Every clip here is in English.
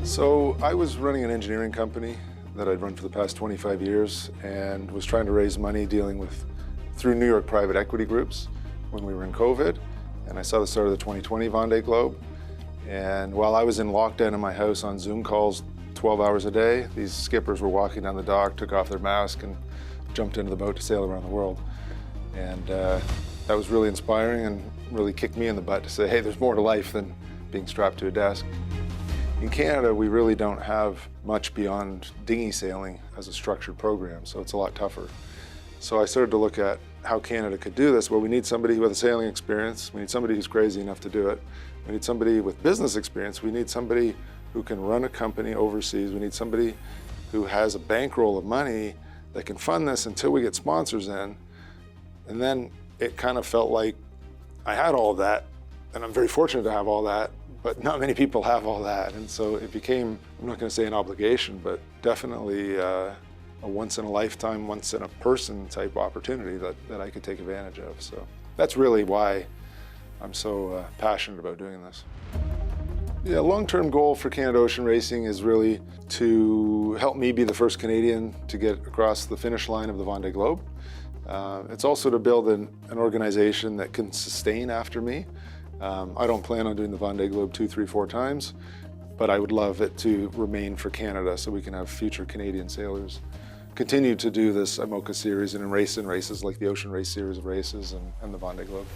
So I was running an engineering company that I'd run for the past 25 years and was trying to raise money through New York private equity groups when we were in COVID. And I saw the start of the 2020 Vendée Globe. And while I was in lockdown in my house on Zoom calls 12 hours a day, these skippers were walking down the dock, took off their mask and jumped into the boat to sail around the world. And that was really inspiring and really kicked me in the butt to say, hey, there's more to life than being strapped to a desk. In Canada, we really don't have much beyond dinghy sailing as a structured program, so it's a lot tougher. So I started to look at how Canada could do this. Well, we need somebody with a sailing experience. We need somebody who's crazy enough to do it. We need somebody with business experience. We need somebody who can run a company overseas. We need somebody who has a bankroll of money that can fund this until we get sponsors in. And then it kind of felt like I had all of that, and I'm very fortunate to have all that, but not many people have all that. And so it became, I'm not going to say an obligation, but definitely a once-in-a-lifetime, once-in-a-person type opportunity that I could take advantage of. So that's really why I'm so passionate about doing this. Yeah, long-term goal for Canada Ocean Racing is really to help me be the first Canadian to get across the finish line of the Vendée Globe. It's also to build an organization that can sustain after me. I don't plan on doing the Vendée Globe 2, 3, 4 times, but I would love it to remain for Canada so we can have future Canadian sailors continue to do this IMOCA series and race in races like the Ocean Race series of races and the Vendée Globe.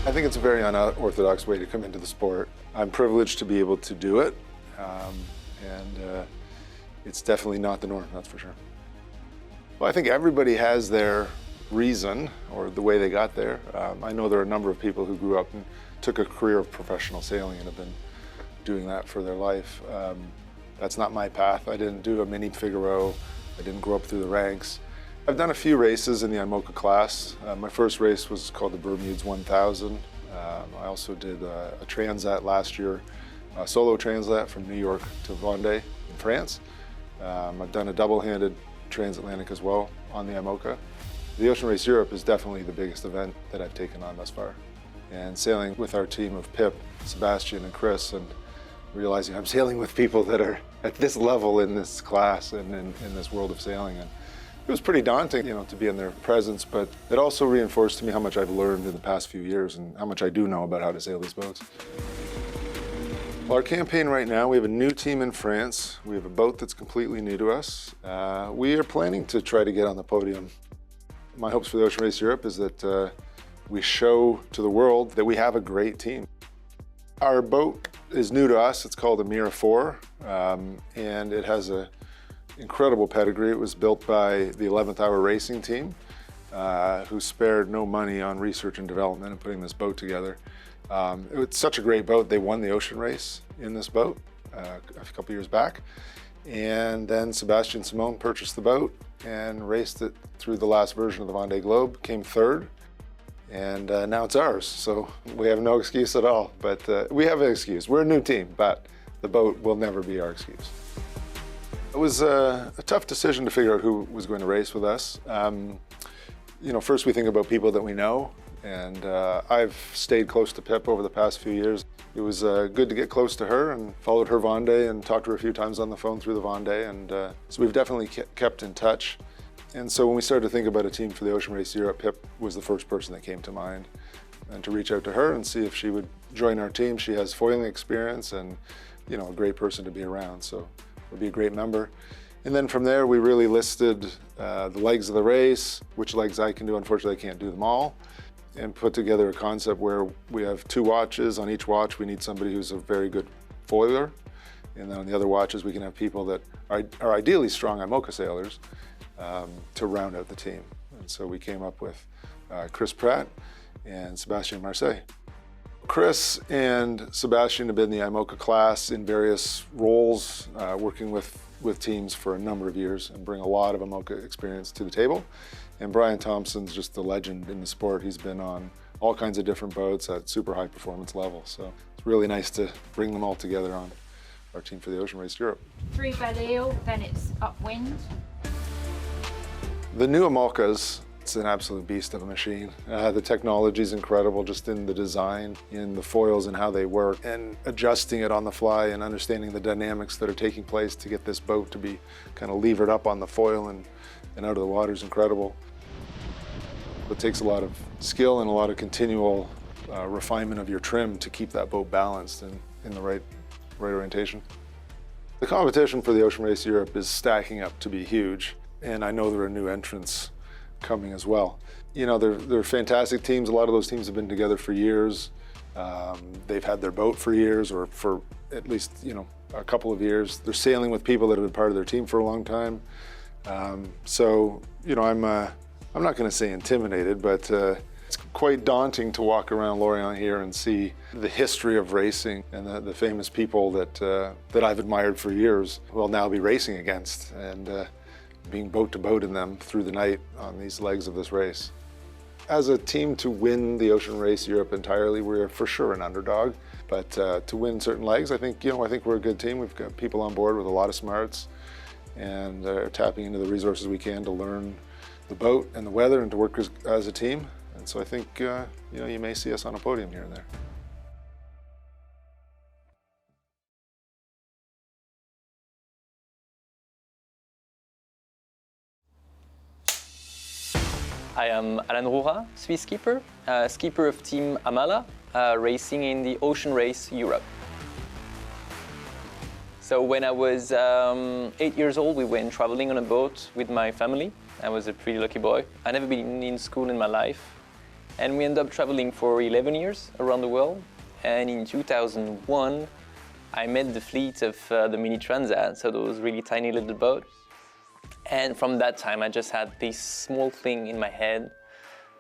I think it's a very unorthodox way to come into the sport. I'm privileged to be able to do it, and it's definitely not the norm, that's for sure. Well, I think everybody has their reason or the way they got there. I know there are a number of people who grew up and took a career of professional sailing and have been doing that for their life. That's not my path. I didn't do a mini Figaro. I didn't grow up through the ranks. I've done a few races in the IMOCA class. My first race was called the Bermudes 1000. I also did a transat last year, a solo transat from New York to Vendée in France. I've done a double-handed transatlantic as well on the IMOCA. The Ocean Race Europe is definitely the biggest event that I've taken on thus far. And sailing with our team of Pip, Sebastian, and Chris, and realizing I'm sailing with people that are at this level in this class and in this world of sailing. And it was pretty daunting, to be in their presence, but it also reinforced to me how much I've learned in the past few years and how much I do know about how to sail these boats. Well, our campaign right now, we have a new team in France. We have a boat that's completely new to us. We are planning to try to get on the podium. My hopes for the Ocean Race Europe is that we show to the world that we have a great team. Our boat is new to us. It's called a Mira 4, and it has an incredible pedigree. It was built by the 11th Hour Racing team, who spared no money on research and development and putting this boat together. It was such a great boat. They won the ocean race in this boat a couple years back. And then Sebastian Simone purchased the boat and raced it through the last version of the Vendée Globe, came third, and now it's ours. So we have no excuse at all, but we have an excuse. We're a new team, but the boat will never be our excuse. It was a tough decision to figure out who was going to race with us. First we think about people that we know, and I've stayed close to Pip over the past few years. It was good to get close to her and followed her Vendée and talked to her a few times on the phone through the Vendée, and so we've definitely kept in touch. And so when we started to think about a team for the Ocean Race Europe, Pip was the first person that came to mind, and to reach out to her and see if she would join our team. She has foiling experience and a great person to be around, so would be a great member. And then from there we really listed the legs of the race, which legs I can do. Unfortunately I can't do them all, and put together a concept where we have 2 watches. On each watch we need somebody who's a very good foiler, and then on the other watches we can have people that are ideally strong IMOCA sailors to round out the team. And so we came up with Chris Pratt and Sebastian Marseille. Chris and Sebastian have been in the IMOCA class in various roles, working with teams for a number of years and bring a lot of IMOCA experience to the table. And Brian Thompson's just a legend in the sport. He's been on all kinds of different boats at super high performance level. So it's really nice to bring them all together on our team for the Ocean Race Europe. 3 bed eel, then it's upwind. The new IMOCAs It's an absolute beast of a machine. The technology is incredible, just in the design, in the foils and how they work, and adjusting it on the fly and understanding the dynamics that are taking place to get this boat to be kind of levered up on the foil and out of the water is incredible. It takes a lot of skill and a lot of continual refinement of your trim to keep that boat balanced and in the right orientation. The competition for the Ocean Race Europe is stacking up to be huge, and I know there are new entrants coming as well. You know, they're fantastic teams. A lot of those teams have been together for years. They've had their boat for years, or for at least, you know, a couple of years. They're sailing with people that have been part of their team for a long time. So, you know, I'm not going to say intimidated, but it's quite daunting to walk around Lorient here and see the history of racing and the famous people that I've admired for years will now be racing against, and being boat to boat in them through the night on these legs of this race. As a team, to win the Ocean Race Europe entirely, we're for sure an underdog. But to win certain legs, I think we're a good team. We've got people on board with a lot of smarts, and tapping into the resources we can to learn the boat and the weather and to work as a team. And so I think you may see us on a podium here and there. I am Alan Roura, Swiss skipper, skipper of Team Amala, racing in the Ocean Race Europe. So when I was 8 years old, we went traveling on a boat with my family. I was a pretty lucky boy. I'd never been in school in my life. And we ended up traveling for 11 years around the world. And in 2001, I met the fleet of the Mini Transat, so those really tiny little boats. And from that time, I just had this small thing in my head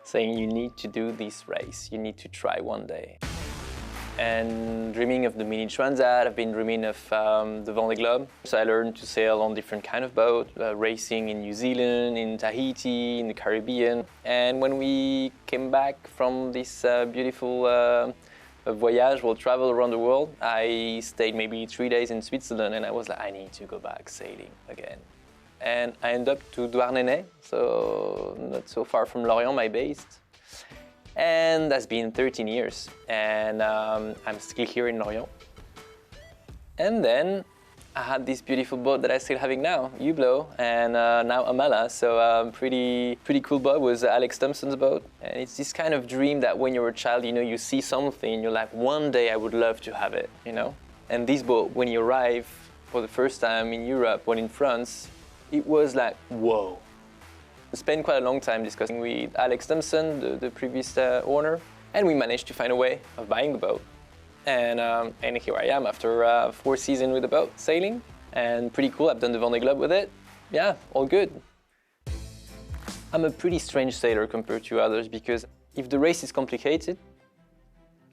saying, you need to do this race, you need to try one day. And dreaming of the Mini Transat, I've been dreaming of the Vendée Globe. So I learned to sail on different kind of boats, racing in New Zealand, in Tahiti, in the Caribbean. And when we came back from this beautiful voyage, we'll travel around the world, I stayed maybe 3 days in Switzerland, and I was like, I need to go back sailing again. And I ended up to Douarnenez, so not so far from Lorient, my base. And that's been 13 years, and I'm still here in Lorient. And then I had this beautiful boat that I still having now, Hublot, and now Amala. So pretty cool boat. Was Alex Thompson's boat, and it's this kind of dream that when you're a child, you know, you see something, you're like, one day I would love to have it, you know. And this boat, when you arrive for the first time in Europe, when in France, it was like, whoa. We spent quite a long time discussing with Alex Thompson, the previous owner, and we managed to find a way of buying the boat. And here I am after 4 seasons with the boat, sailing, and pretty cool. I've done the Vendée Globe with it. Yeah, all good. I'm a pretty strange sailor compared to others, because if the race is complicated,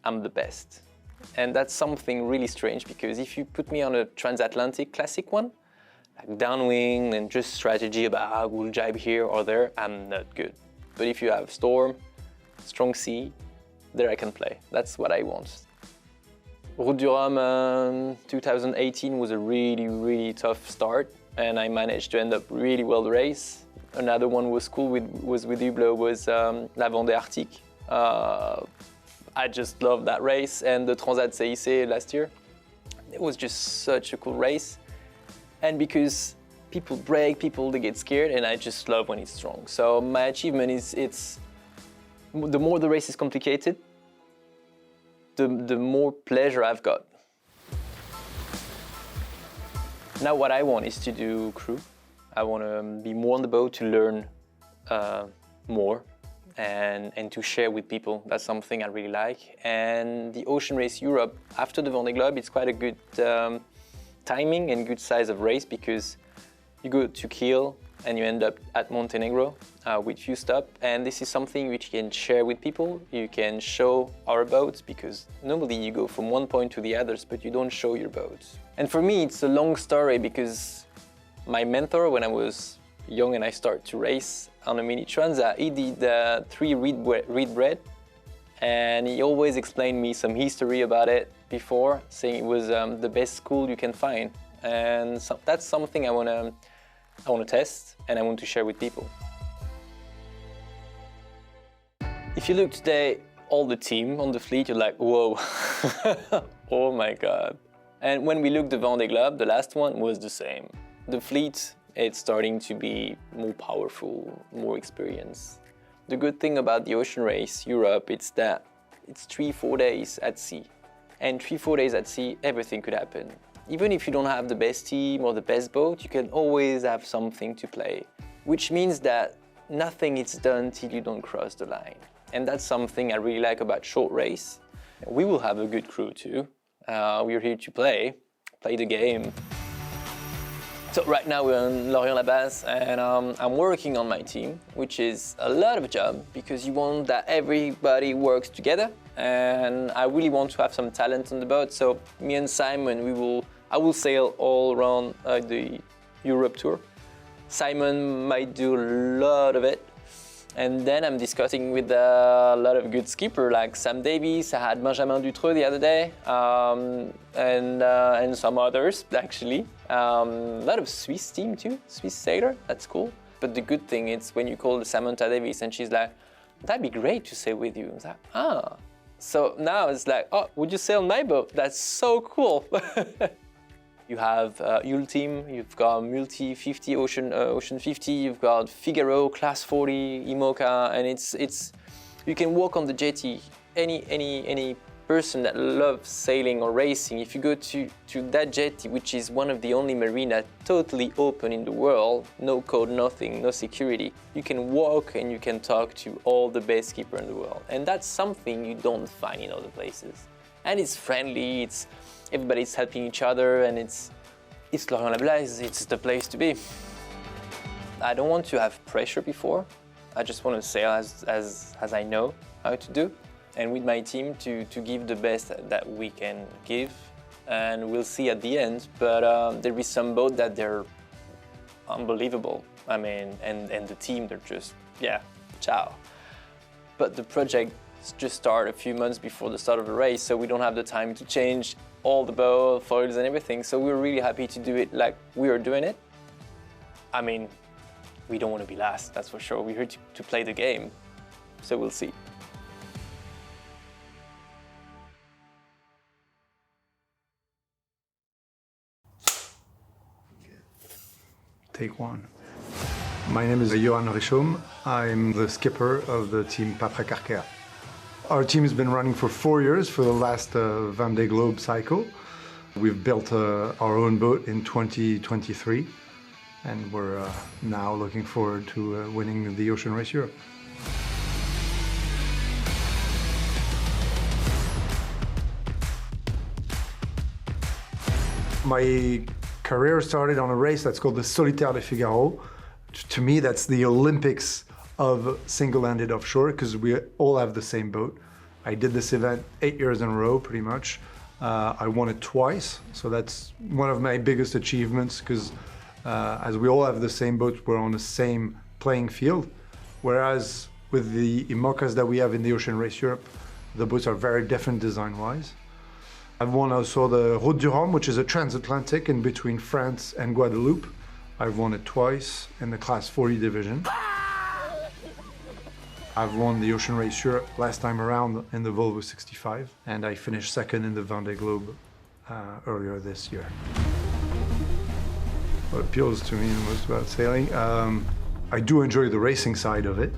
I'm the best. And that's something really strange, because if you put me on a transatlantic classic one, like downwind and just strategy about we'll jibe here or there, I'm not good. But if you have storm, strong sea, there I can play. That's what I want. Route du Rhum 2018 was a really tough start, and I managed to end up really well the race. Another one was cool was with Hublot, was La Vendée Arctique. I just loved that race, and the Transat CIC last year. It was just such a cool race. And because people break, they get scared, and I just love when it's strong. So my achievement is, the more the race is complicated, the more pleasure I've got. Now what I want is to do crew. I want to be more on the boat to learn more and to share with people. That's something I really like. And the Ocean Race Europe, after the Vendée Globe, it's quite a good timing and good size of race, because you go to Kiel and you end up at Montenegro with few stops, and this is something which you can share with people. You can show our boats, because normally you go from one point to the others, but you don't show your boats. And for me, it's a long story, because my mentor, when I was young and I started to race on a Mini Transat, he did 3 reed bread, and he always explained me some history about it before, saying it was the best school you can find. And so that's something I want to test, and I want to share with people. If you look today, all the team on the fleet, you're like, whoa, oh my God. And when we looked at the Vendée Globe, the last one was the same. The fleet, it's starting to be more powerful, more experienced. The good thing about the ocean race, Europe, it's that it's 3-4 days at sea. And 3-4 days at sea, everything could happen. Even if you don't have the best team or the best boat, you can always have something to play. Which means that nothing is done till you don't cross the line. And that's something I really like about short race. We will have a good crew too. We're here to play the game. So right now we're in Lorient-la-Basse and I'm working on my team, which is a lot of a job because you want that everybody works together, and I really want to have some talent on the boat. So me and Simon, I will sail all around the Europe tour. Simon might do a lot of it. And then I'm discussing with a lot of good skippers like Sam Davies. I had Benjamin Dutreux the other day, and some others actually. A lot of Swiss team too, Swiss sailor, that's cool. But the good thing is when you call Samantha Davies and she's like, that'd be great to sail with you. I was like, ah. So now it's like, oh, would you sail my boat? That's so cool. You have Yule team, you've got Multi 50, Ocean 50, you've got Figaro, Class 40, IMOCA, and it's you can walk on the jetty. Any person that loves sailing or racing, if you go to that jetty, which is one of the only marina totally open in the world, no code, nothing, no security, you can walk and you can talk to all the best skipper in the world. And that's something you don't find in other places. And it's friendly, everybody's helping each other, and it's Lorient-la-Basse, it's the place to be. I don't want to have pressure before. I just want to sail as I know how to do, and with my team to give the best that we can give, and we'll see at the end. But there is some boat that they're unbelievable. I mean, and the team, they're just, yeah, ciao. But the project just started a few months before the start of the race, so we don't have the time to change all the bow, foils and everything. So we're really happy to do it like we are doing it. I mean, we don't want to be last, that's for sure. We're here to play the game, so we'll see. Take one. My name is Johan Richomme. I'm the skipper of the team Patrick Arkea. Our team has been running for 4 years for the last Vendée Globe cycle. We've built our own boat in 2023, and we're now looking forward to winning the Ocean Race Europe. My career started on a race that's called the Solitaire de Figaro. To me, that's the Olympics of single-handed offshore, because we all have the same boat. I did this event 8 years in a row, pretty much. I won it twice, so that's one of my biggest achievements, because as we all have the same boat, we're on the same playing field. Whereas with the IMOCAs that we have in the Ocean Race Europe, the boats are very different design-wise. I've won also the Route du Rhum, which is a transatlantic in between France and Guadeloupe. I've won it twice in the Class 40 division. I've won the Ocean Race Europe last time around in the Volvo 65, and I finished second in the Vendée Globe earlier this year. What appeals to me the most about sailing, I do enjoy the racing side of it.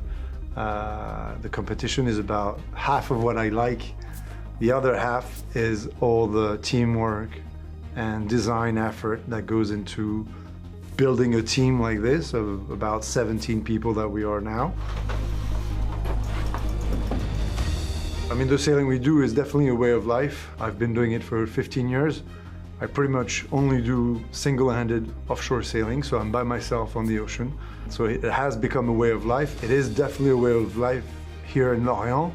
The competition is about half of what I like. The other half is all the teamwork and design effort that goes into building a team like this of about 17 people that we are now. I mean, the sailing we do is definitely a way of life. I've been doing it for 15 years. I pretty much only do single-handed offshore sailing, so I'm by myself on the ocean. So it has become a way of life. It is definitely a way of life here in Lorient,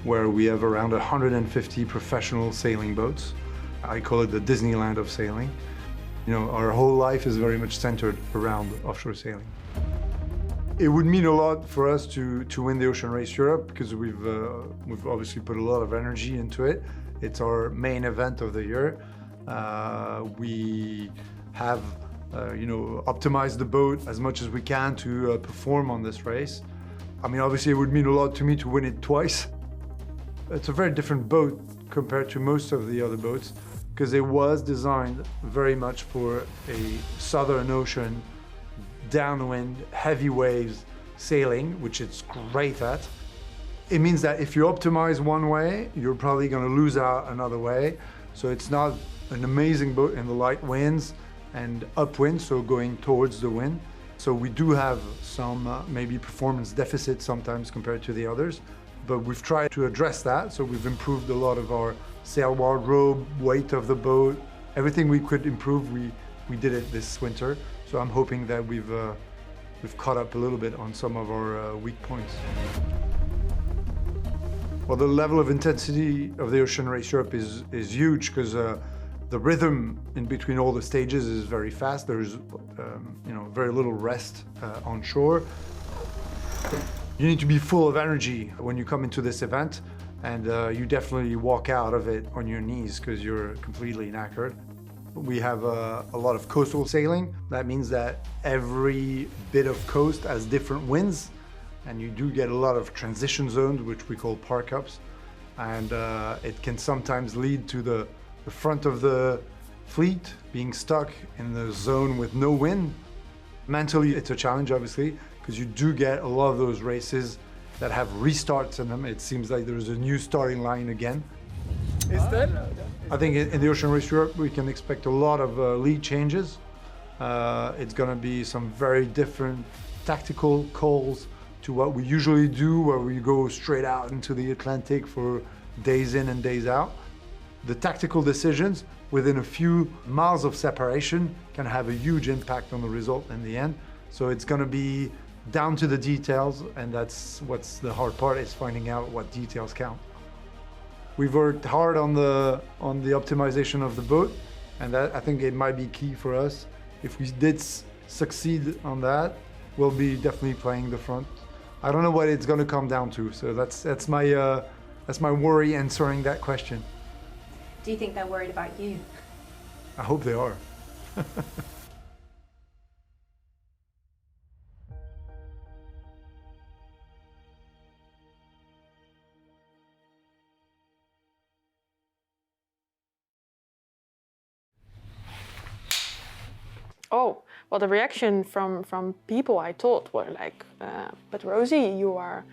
where we have around 150 professional sailing boats. I call it the Disneyland of sailing. You know, our whole life is very much centered around offshore sailing. It would mean a lot for us to win the Ocean Race Europe, because we've obviously put a lot of energy into it. It's our main event of the year. We have optimized the boat as much as we can to perform on this race. I mean, obviously it would mean a lot to me to win it twice. It's a very different boat compared to most of the other boats because it was designed very much for a Southern Ocean, downwind, heavy waves sailing, which it's great at. It means that if you optimize one way, you're probably going to lose out another way. So it's not an amazing boat in the light winds and upwind, so going towards the wind. So we do have some maybe performance deficit sometimes compared to the others, but we've tried to address that. So we've improved a lot of our sail wardrobe, weight of the boat, everything we could improve, we did it this winter. So I'm hoping that we've caught up a little bit on some of our weak points. Well, the level of intensity of the Ocean Race Europe is huge because the rhythm in between all the stages is very fast. There's very little rest on shore. You need to be full of energy when you come into this event, and you definitely walk out of it on your knees because you're completely knackered. We have a lot of coastal sailing. That means that every bit of coast has different winds, and you do get a lot of transition zones, which we call park-ups, and it can sometimes lead to the front of the fleet being stuck in the zone with no wind. Mentally, it's a challenge, obviously, because you do get a lot of those races that have restarts in them. It seems like there's a new starting line again. I think in the Ocean Race Europe, we can expect a lot of lead changes. It's going to be some very different tactical calls to what we usually do, where we go straight out into the Atlantic for days in and days out. The tactical decisions within a few miles of separation can have a huge impact on the result in the end. So it's going to be down to the details, and that's what's the hard part, is finding out what details count. We've worked hard on the optimization of the boat, and that, I think it might be key for us. If we did succeed on that, we'll be definitely playing the front. I don't know what it's going to come down to, so that's my worry answering that question. Do you think they're worried about you? I hope they are. Oh, well, the reaction from people I thought were like, but Rosie, you are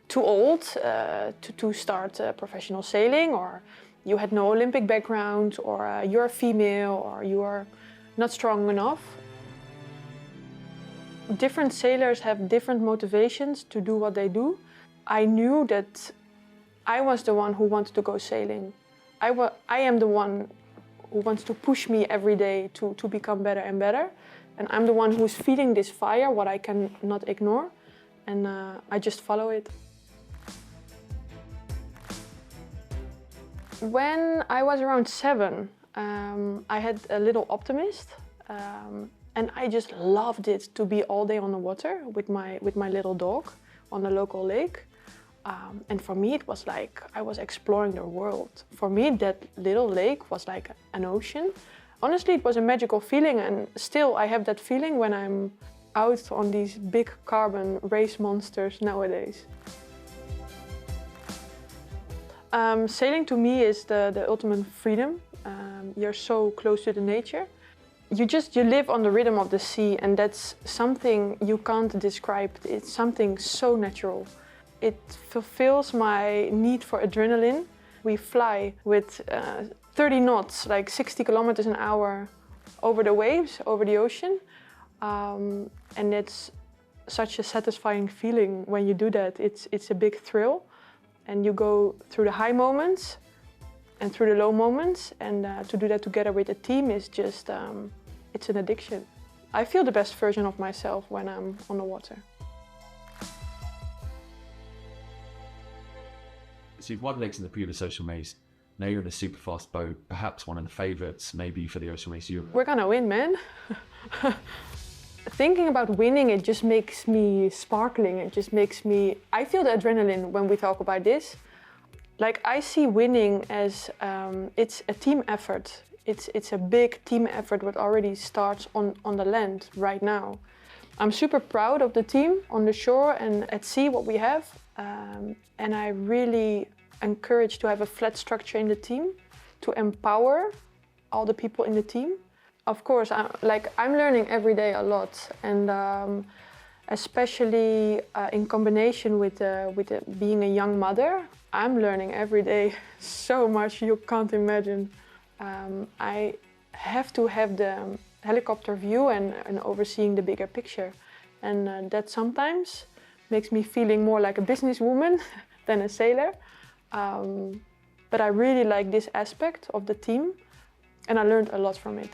too old to start professional sailing, or you had no Olympic background, or you're a female, or you are not strong enough. Different sailors have different motivations to do what they do. I knew that I was the one who wanted to go sailing. I am the one who wants to push me every day to become better and better. And I'm the one who's feeling this fire, what I cannot ignore. And I just follow it. When I was around 7, I had a little Optimist. And I just loved it to be all day on the water with my little dog on the local lake. And for me, it was like I was exploring the world. For me, that little lake was like an ocean. Honestly, it was a magical feeling, and still I have that feeling when I'm out on these big carbon race monsters nowadays. Sailing to me is the ultimate freedom. You're so close to the nature. You live on the rhythm of the sea, and that's something you can't describe. It's something so natural. It fulfills my need for adrenaline. We fly with 30 knots, like 60 kilometers an hour over the waves, over the ocean. And it's such a satisfying feeling when you do that. It's a big thrill. And you go through the high moments and through the low moments. And to do that together with a team is just, it's an addiction. I feel the best version of myself when I'm on the water. So you've won legs in the previous Ocean Race. Now you're in a super fast boat, perhaps one of the favourites, maybe for the Ocean Race Europe. We're gonna win, man. Thinking about winning, it just makes me sparkling. It just makes me... I feel the adrenaline when we talk about this. Like, I see winning as it's a team effort. It's a big team effort that already starts on the land right now. I'm super proud of the team on the shore and at sea, what we have. And I really encourage to have a flat structure in the team, to empower all the people in the team. Of course, I'm learning every day a lot, and especially in combination with being a young mother, I'm learning every day so much you can't imagine. I have to have the helicopter view and overseeing the bigger picture, and that sometimes makes me feeling more like a businesswoman than a sailor. But I really like this aspect of the team, and I learned a lot from it.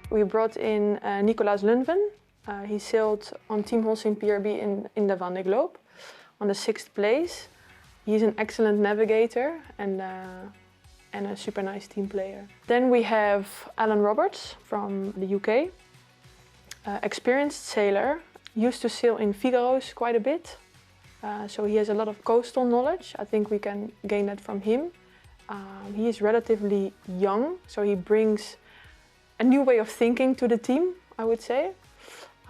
We brought in Nicolaas Lundven. He sailed on Team Holcim PRB in the Vendée Globe on the 6th place. He's an excellent navigator and a super nice team player. Then we have Alan Roberts from the UK. Experienced sailor, used to sail in Figaro's quite a bit. So he has a lot of coastal knowledge. I think we can gain that from him. He is relatively young, so he brings a new way of thinking to the team, I would say.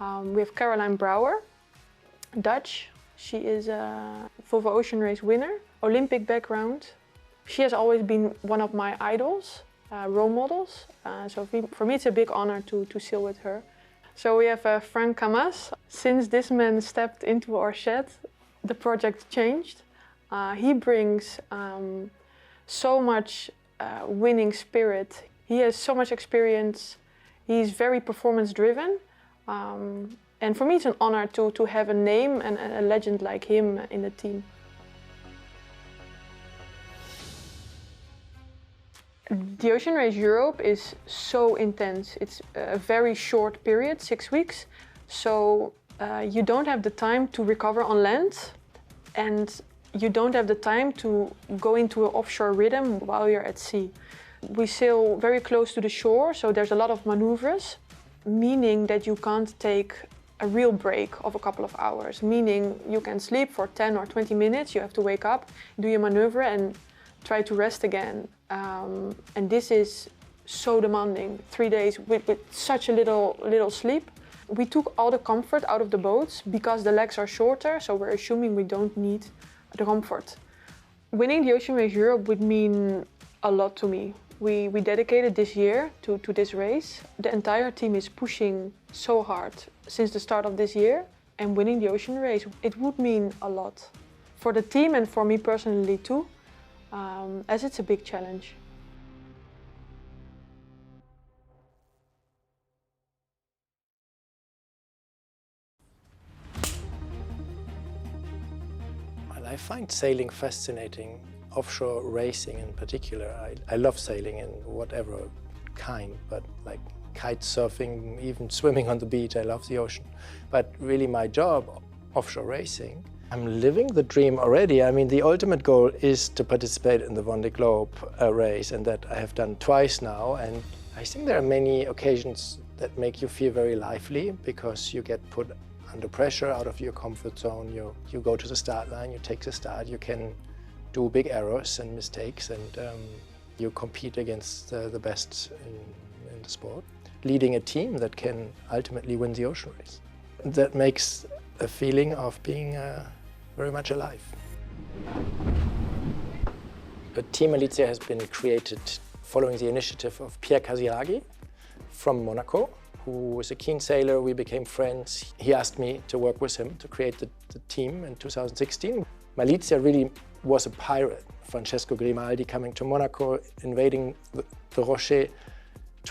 We have Caroline Brouwer, Dutch. She is a Volvo Ocean Race winner, Olympic background. She has always been one of my idols, role models. So for me it's a big honor to sail with her. So we have Frank Camas. Since this man stepped into our shed, the project changed. He brings so much winning spirit. He has so much experience. He's very performance driven. And for me it's an honor to have a name and a legend like him in the team. The Ocean Race Europe is so intense. It's a very short period, 6 weeks. So you don't have the time to recover on land, and you don't have the time to go into an offshore rhythm while you're at sea. We sail very close to the shore, so there's a lot of maneuvers, meaning that you can't take a real break of a couple of hours, meaning you can sleep for 10 or 20 minutes, you have to wake up, do your maneuver and try to rest again. And this is so demanding, 3 days with such a little sleep. We took all the comfort out of the boats because the legs are shorter, so we're assuming we don't need the comfort. Winning the Ocean Race Europe would mean a lot to me. We dedicated this year to this race. The entire team is pushing so hard since the start of this year, and winning the Ocean Race, it would mean a lot. For the team and for me personally too, as it's a big challenge. I find sailing fascinating, offshore racing in particular. I love sailing in whatever kind, but like kite surfing, even swimming on the beach, I love the ocean. But really my job, offshore racing, I'm living the dream already. I mean, the ultimate goal is to participate in the Vendée Globe race, and that I have done twice now. And I think there are many occasions that make you feel very lively because you get put under pressure, out of your comfort zone. You go to the start line, you take the start, you can do big errors and mistakes, and you compete against the best in the sport, leading a team that can ultimately win the ocean race. That makes a feeling of being very much alive. The Team Malizia has been created following the initiative of Pierre Casiraghi from Monaco, who was a keen sailor. We became friends. He asked me to work with him to create the team in 2016. Malizia really was a pirate. Francesco Grimaldi coming to Monaco, invading the Rocher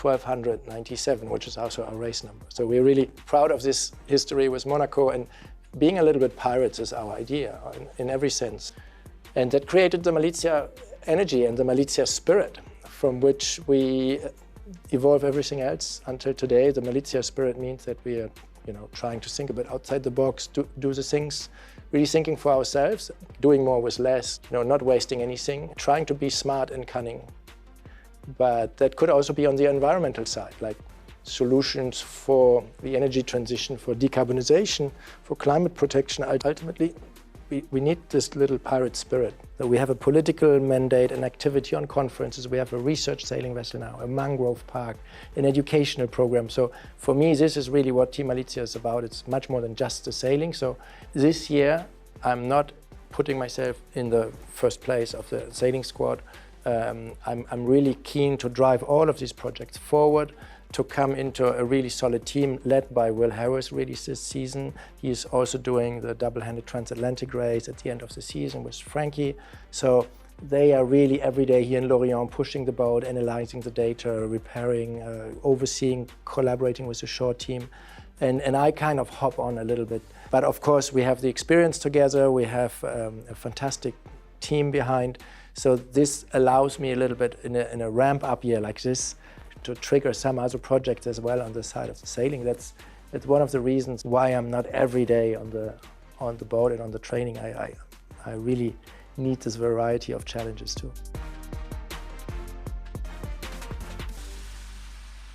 1297, which is also our race number. So we're really proud of this history with Monaco, and being a little bit pirates is our idea in every sense. And that created the Malizia energy and the Malizia spirit, from which we evolve everything else until today. The Malizia spirit means that we are, trying to think a bit outside the box, do the things, really thinking for ourselves, doing more with less, not wasting anything, trying to be smart and cunning. But that could also be on the environmental side, like solutions for the energy transition, for decarbonization, for climate protection. Ultimately, we need this little pirate spirit. So we have a political mandate, an activity on conferences, we have a research sailing vessel now, a mangrove park, an educational program. So for me, this is really what Team Malizia is about. It's much more than just the sailing. So this year, I'm not putting myself in the first place of the sailing squad. I'm really keen to drive all of these projects forward, to come into a really solid team led by Will Harris really this season. He is also doing the double-handed transatlantic race at the end of the season with Frankie. So they are really every day here in Lorient pushing the boat, analyzing the data, repairing, overseeing, collaborating with the shore team. And I kind of hop on a little bit. But of course we have the experience together, we have a fantastic team behind. So this allows me a little bit in a ramp-up year like this to trigger some other projects as well on the side of the sailing. That's one of the reasons why I'm not every day on the boat and on the training. I really need this variety of challenges too.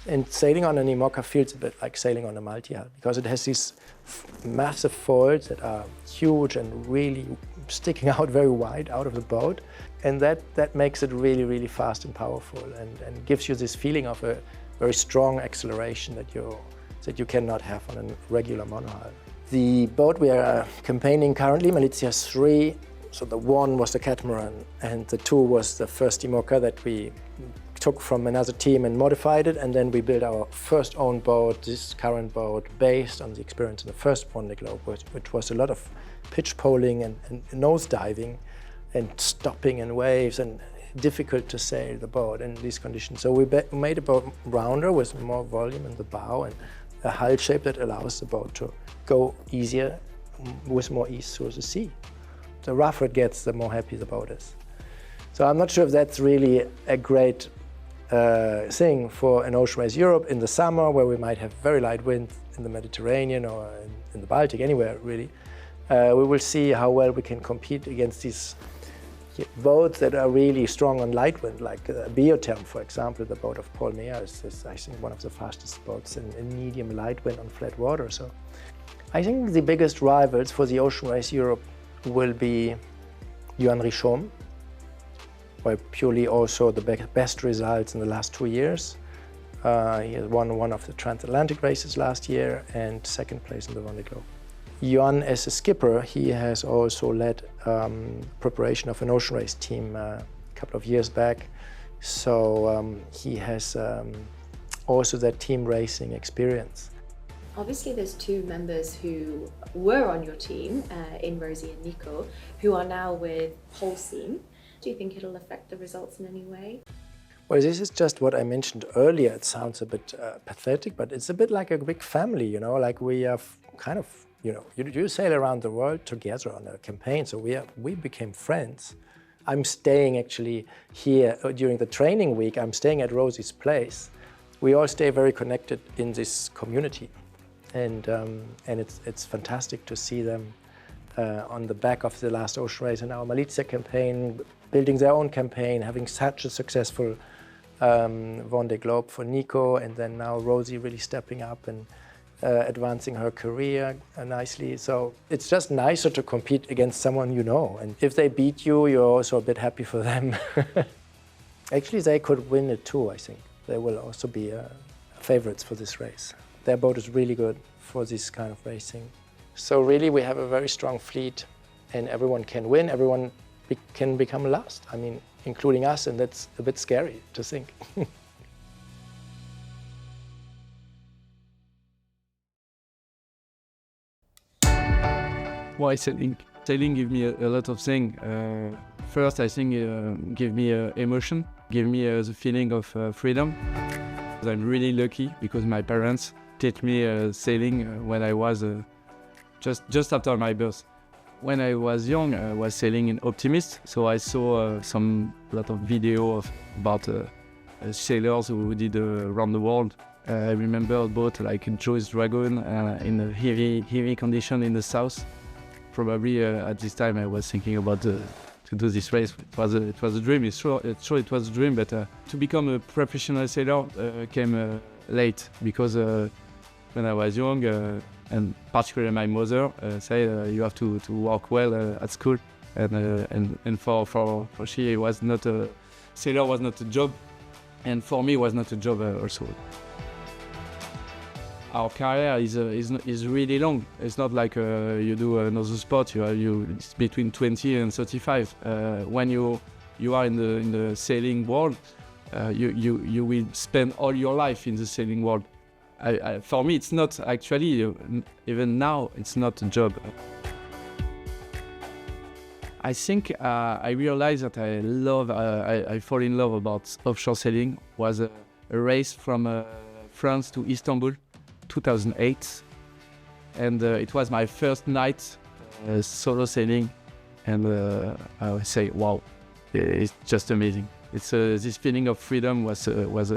And sailing on an IMOCA feels a bit like sailing on a multi-hull because it has these massive foils that are huge and really sticking out very wide out of the boat. And that makes it really, really fast and powerful and gives you this feeling of a very strong acceleration that you cannot have on a regular monohull. The boat we are campaigning currently, Malizia 3, so the 1 was the catamaran and the 2 was the first IMOCA that we took from another team and modified it, and then we built our first own boat, this current boat, based on the experience in the first Vendée Globe, which was a lot of pitch poling and nose diving and stopping in waves and difficult to sail the boat in these conditions. So we made a boat rounder with more volume in the bow and a hull shape that allows the boat to go easier with more ease through the sea. The rougher it gets, the more happy the boat is. So I'm not sure if that's really a great thing for an Ocean Race Europe in the summer where we might have very light wind in the Mediterranean or in the Baltic, anywhere really. We will see how well we can compete against these boats that are really strong on light wind, like Biotherm, for example. The boat of Paul Meyer is I think, one of the fastest boats in medium light wind on flat water. So I think the biggest rivals for the Ocean Race Europe will be Johan Richaume, by purely also the best results in the last 2 years. He has won one of the transatlantic races last year and second place in the Vendée Globe. Johan, as a skipper, he has also led preparation of an ocean race team a couple of years back. So he has also that team racing experience. Obviously there's 2 members who were on your team in Rosie and Nico, who are now with Holcim. Do you think it'll affect the results in any way? Well, this is just what I mentioned earlier. It sounds a bit pathetic, but it's a bit like a big family, you know, like we have kind of, you know, you sail around the world together on a campaign, so we became friends. I'm staying actually here during the training week. I'm staying at Rosie's place. We all stay very connected in this community, and it's fantastic to see them on the back of the last ocean race and our Malizia campaign, building their own campaign, having such a successful Vendée Globe for Nico, and then now Rosie really stepping up and advancing her career nicely. So it's just nicer to compete against someone you know, and if they beat you, you're also a bit happy for them. Actually, they could win it too, I think. They will also be favorites for this race. Their boat is really good for this kind of racing. So really we have a very strong fleet and everyone can win, everyone can become last, I mean, including us, and that's a bit scary to think. Why sailing? Sailing gives me a lot of things. First, I think it gives me emotion, give me the feeling of freedom. I'm really lucky because my parents taught me sailing when I was just after my birth. When I was young, I was sailing in Optimist, so I saw a lot of video about sailors who did around the world. I remember a boat like Joyce Dragon in a heavy condition in the south. Probably at this time I was thinking about to do this race. It was a dream. It's true it was a dream, but to become a professional sailor came late because when I was young, and particularly my mother say you have to work well at school, and for she it was not a sailor was not a job, and for me it was not a job also. Our career is really long. It's not like you do another sport. It's between 20 and 35. When you are in the sailing world, you will spend all your life in the sailing world. For me, it's not actually, even now, it's not a job. I think I realized that I fall in love about offshore sailing was a race from France to Istanbul, 2008. And it was my first night solo sailing. And I would say, wow, it's just amazing. It's this feeling of freedom was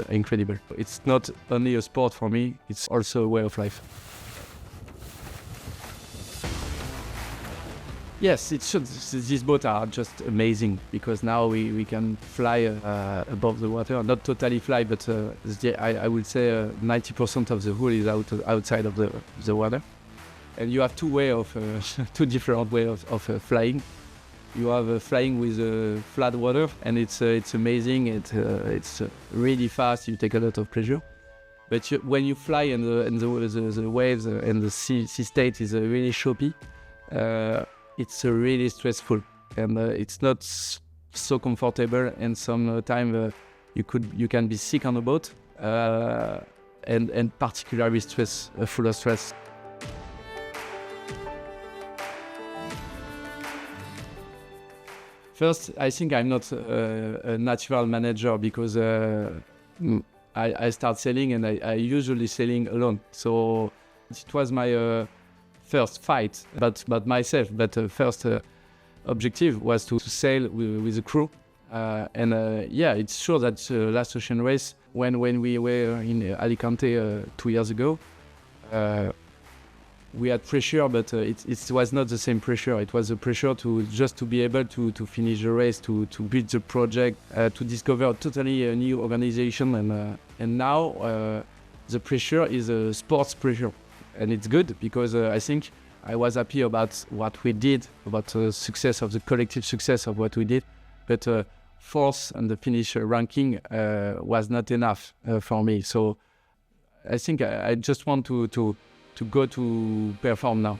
incredible. It's not only a sport for me; it's also a way of life. Yes, it should. These boats are just amazing because now we can fly above the water. Not totally fly, but I would say 90% of the hull is outside of the water. And you have two different ways of flying. You have flying with flat water, and it's amazing. It's really fast. You take a lot of pleasure. But when you fly and the waves and the sea state is really choppy, it's really stressful, and it's not so comfortable. And sometimes you can be sick on the boat, and particularly full of stress. First, I think I'm not a natural manager because I start sailing and I usually sailing alone. So it was my first fight, but myself. But first objective was to sail with a crew. Yeah, it's sure that last ocean race, when we were in Alicante 2 years ago, we had pressure, but it was not the same pressure. It was a pressure to be able to finish the race, to build the project, to discover a totally new organization, and now the pressure is a sports pressure, and it's good because I think I was happy about what we did, about the success of the collective success of what we did, but fourth and the finish ranking was not enough for me. So I think I just want to go to perform now.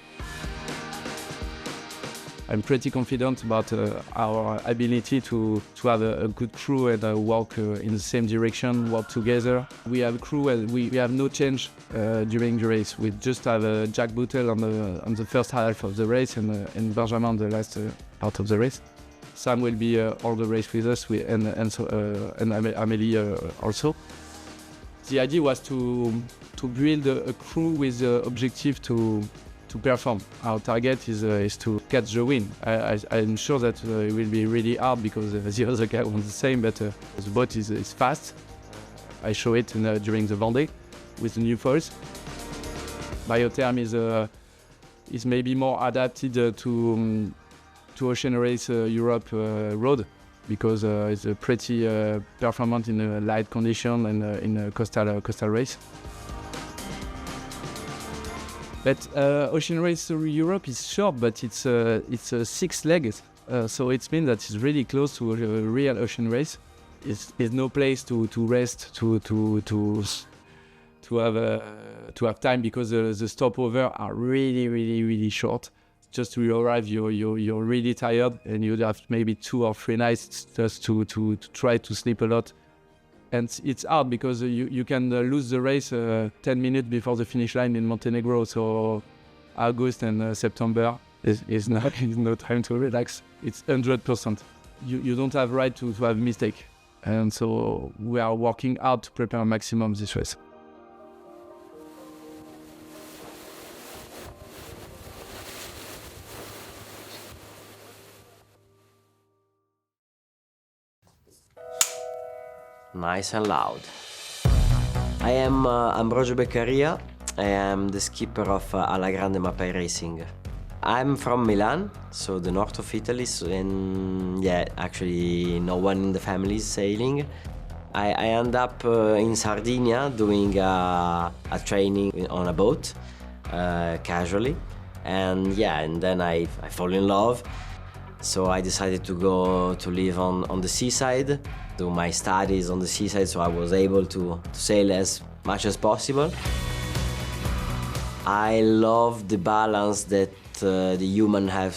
I'm pretty confident about our ability to have a good crew and work in the same direction, work together. We have a crew and we have no change during the race. We just have Jack Buttel on the first half of the race and Benjamin on the last part of the race. Sam will be all the race with us, and Amélie also. The idea was to build a crew with the objective to perform. Our target is to catch the win. I'm sure that it will be really hard because the other guy wants the same, but the boat is fast. I show it during the Vendée with the new foils. Biotherm is maybe more adapted to Ocean Race Europe road, because it's a pretty performant in a light condition and in a coastal race. But Ocean Race Europe is short, but it's 6 legs, so it means that it's really close to a real ocean race. There's no place to rest, to have time, because the stopover are really short. Just to arrive, you're really tired, and you have maybe 2 or 3 nights just to try to sleep a lot. And it's hard because you can lose the race 10 minutes before the finish line in Montenegro. So August and September is no time to relax. It's 100%. You don't have right to have mistake. And so we are working hard to prepare maximum this race. Nice and loud. I am Ambrogio Beccaria. I am the skipper of Alla Grande Mapei Racing. I'm from Milan, so the north of Italy, and yeah, actually no one in the family is sailing. I end up in Sardinia doing a training on a boat. casually. And yeah, and then I fall in love. So I decided to go to live on the seaside, do my studies on the seaside, so I was able to sail as much as possible. I love the balance that the human have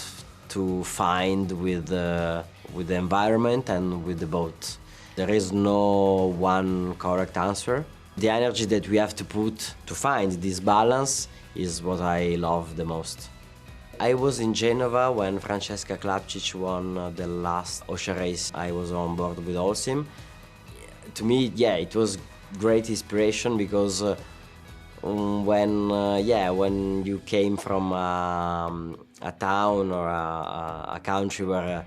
to find with the environment and with the boat. There is no one correct answer. The energy that we have to put to find this balance is what I love the most. I was in Genova when Francesca Klapčić won the last Ocean race. I was on board with Holcim. To me, yeah, it was great inspiration because when you came from a town or a country where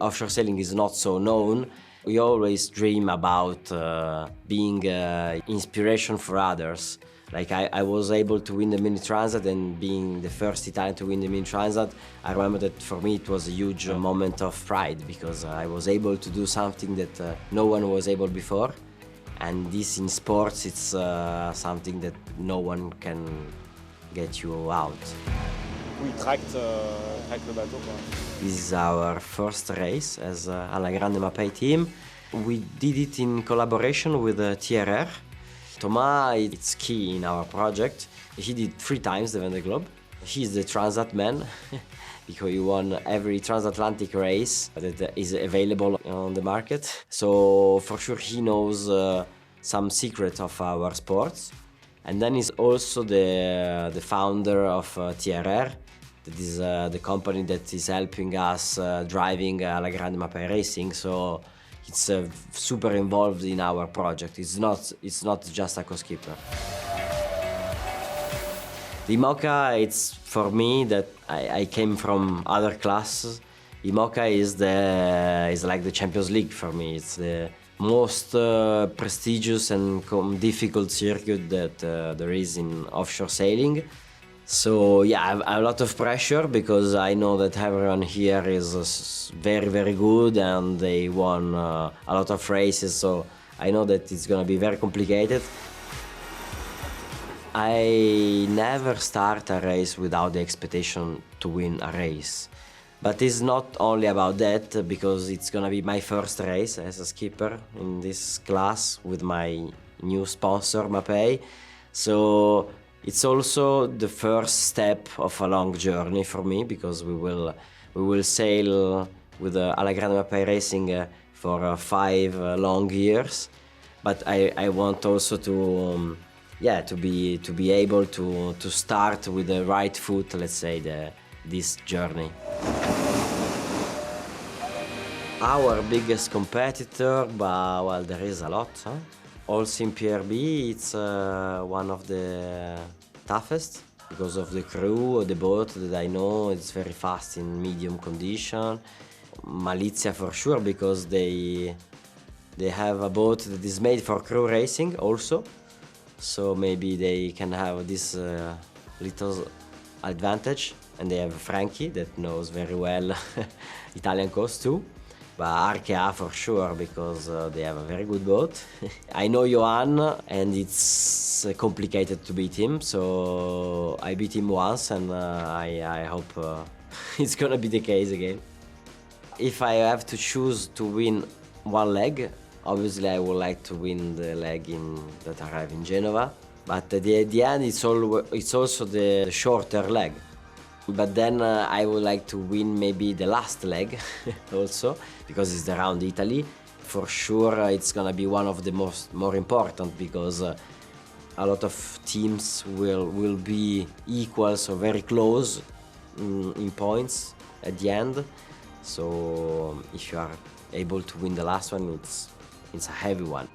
offshore sailing is not so known, we always dream about being inspiration for others. Like I was able to win the Mini Transat, and being the first Italian to win the Mini Transat, I remember that for me it was a huge moment of pride because I was able to do something that no one was able before. And this in sports, it's something that no one can get you out. Où il tracte le bateau, quoi. This is our first race as Alla Grande Mapei team. We did it in collaboration with TRR. Thomas, it's key in our project. He did 3 times the Vendée Globe. He's the Transat man because he won every transatlantic race that is available on the market. So for sure he knows some secrets of our sports. And then he's also the founder of TRR. That is the company that is helping us driving Alla Grande Mapei racing. So it's super involved in our project. It's not just a co-skipper. The IMOCA, it's for me that I came from other classes. IMOCA is like the Champions League for me. It's the most prestigious and difficult circuit that there is in offshore sailing. So yeah, I have a lot of pressure because I know that everyone here is very, very good and they won a lot of races. So I know that it's gonna be very complicated. I never start a race without the expectation to win a race. But it's not only about that, because it's gonna be my first race as a skipper in this class with my new sponsor, Mapei. So it's also the first step of a long journey for me, because we will sail with Alla Grande Mapei Racing for 5 long years. But I want also to be able to start with the right foot, let's say, this journey. Our biggest competitor, well, there is a lot. Also in PRB, it's one of the toughest because of the crew, the boat that I know, it's very fast in medium condition. Malizia for sure, because they have a boat that is made for crew racing also. So maybe they can have this little advantage. And they have Frankie that knows very well Italian coast too. But Arkea for sure, because they have a very good boat. I know Johan, and it's complicated to beat him, so I beat him once, and I hope it's gonna be the case again. If I have to choose to win one leg, obviously I would like to win the leg that I have in Genova. But at the end, it's also the shorter leg. But then I would like to win maybe the last leg also, because it's around Italy. For sure it's gonna be one of the more important, because a lot of teams will be equal, so very close in points at the end. So if you are able to win the last one, it's a heavy one.